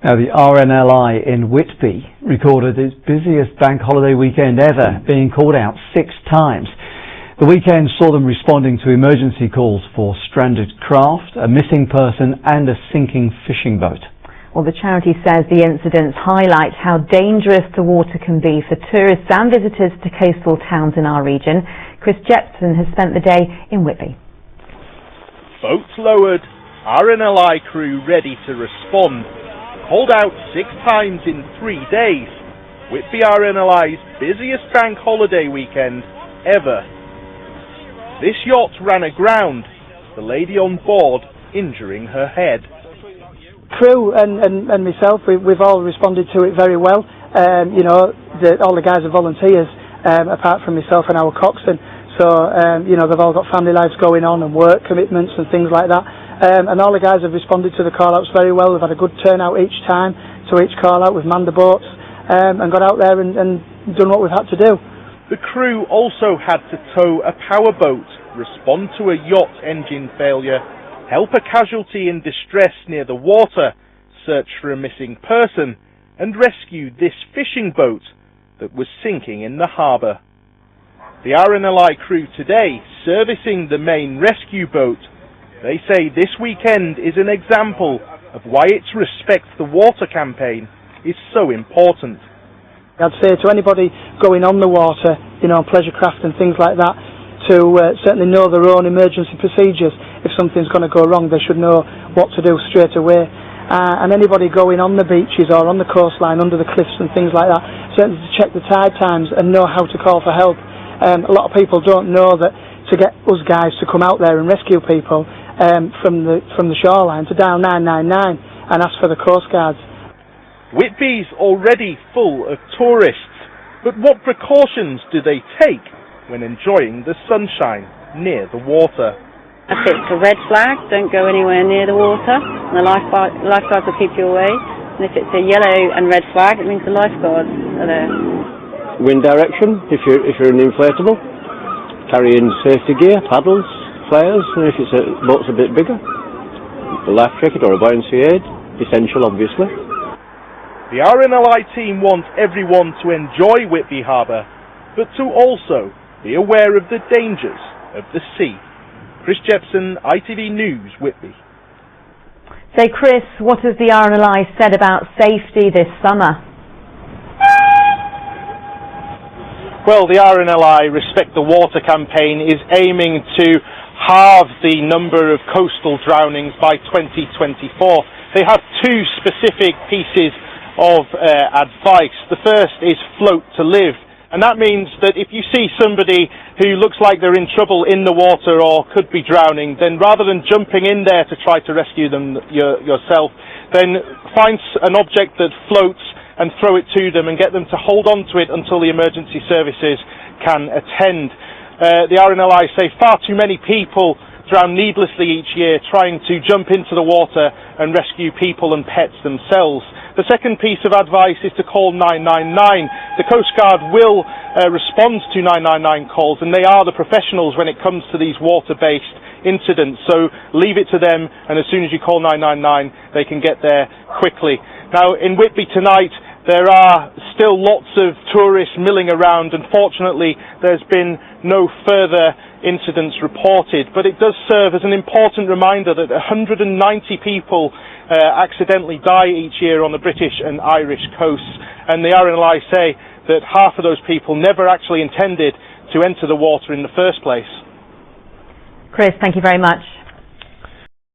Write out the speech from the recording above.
Now, the RNLI in Whitby recorded its busiest bank holiday weekend ever, being called out 6 times. The weekend saw them responding to emergency calls for stranded craft, a missing person and a sinking fishing boat. Well, the charity says the incidents highlight how dangerous the water can be for tourists and visitors to coastal towns in our region. Chris Jepson has spent the day in Whitby. Boats lowered, RNLI crew ready to respond. Called out 6 times in 3 days. Whitby RNLI's busiest bank holiday weekend ever. This yacht ran aground, the lady on board injuring her head. Crew and myself, we've all responded to it very well. All the guys are volunteers, apart from myself and our coxswain. So, they've all got family lives going on and work commitments and things like that. And all the guys have responded to the call-outs very well. They've had a good turnout each time to each call-out. We've manned the boats and got out there and done what we've had to do. The crew also had to tow a powerboat, respond to a yacht engine failure, help a casualty in distress near the water, search for a missing person, and rescue this fishing boat that was sinking in the harbour. The RNLI crew today, servicing the main rescue boat, they say this weekend is an example of why its Respect the Water campaign is so important. I'd say to anybody going on the water, pleasure craft and things like that, to certainly know their own emergency procedures. If something's going to go wrong, they should know what to do straight away. And anybody going on the beaches or on the coastline, under the cliffs and things like that, certainly to check the tide times and know how to call for help. A lot of people don't know that to get us guys to come out there and rescue people from the shoreline, to dial 999 and ask for the Coast Guards. Whitby's already full of tourists, but what precautions do they take when enjoying the sunshine near the water? If it's a red flag, don't go anywhere near the water. The lifeguards will keep you away. And if it's a yellow and red flag, it means the lifeguards are there. Wind direction, if you're an inflatable. Carry in safety gear, paddles, flares, and if it's a boat's a bit bigger, a life jacket or a buoyancy aid, essential obviously. The RNLI team wants everyone to enjoy Whitby Harbour, but to also be aware of the dangers of the sea. Chris Jepson, ITV News, Whitby. So Chris, what has the RNLI said about safety this summer? Well, the RNLI Respect the Water campaign is aiming to halve the number of coastal drownings by 2024. They have 2 specific pieces of advice. The first is float to live, and that means that if you see somebody who looks like they're in trouble in the water or could be drowning, then rather than jumping in there to try to rescue them yourself, then find an object that floats and throw it to them and get them to hold on to it until the emergency services can attend. The RNLI say far too many people drown needlessly each year trying to jump into the water and rescue people and pets themselves. The second piece of advice is to call 999. The Coast Guard will respond to 999 calls, and they are the professionals when it comes to these water-based incidents. So leave it to them, and as soon as you call 999, they can get there quickly. Now, in Whitby tonight, there are still lots of tourists milling around. Unfortunately, there's been no further incidents reported, but it does serve as an important reminder that 190 people accidentally die each year on the British and Irish coasts, and the RNLI say that half of those people never actually intended to enter the water in the first place. Chris, thank you very much.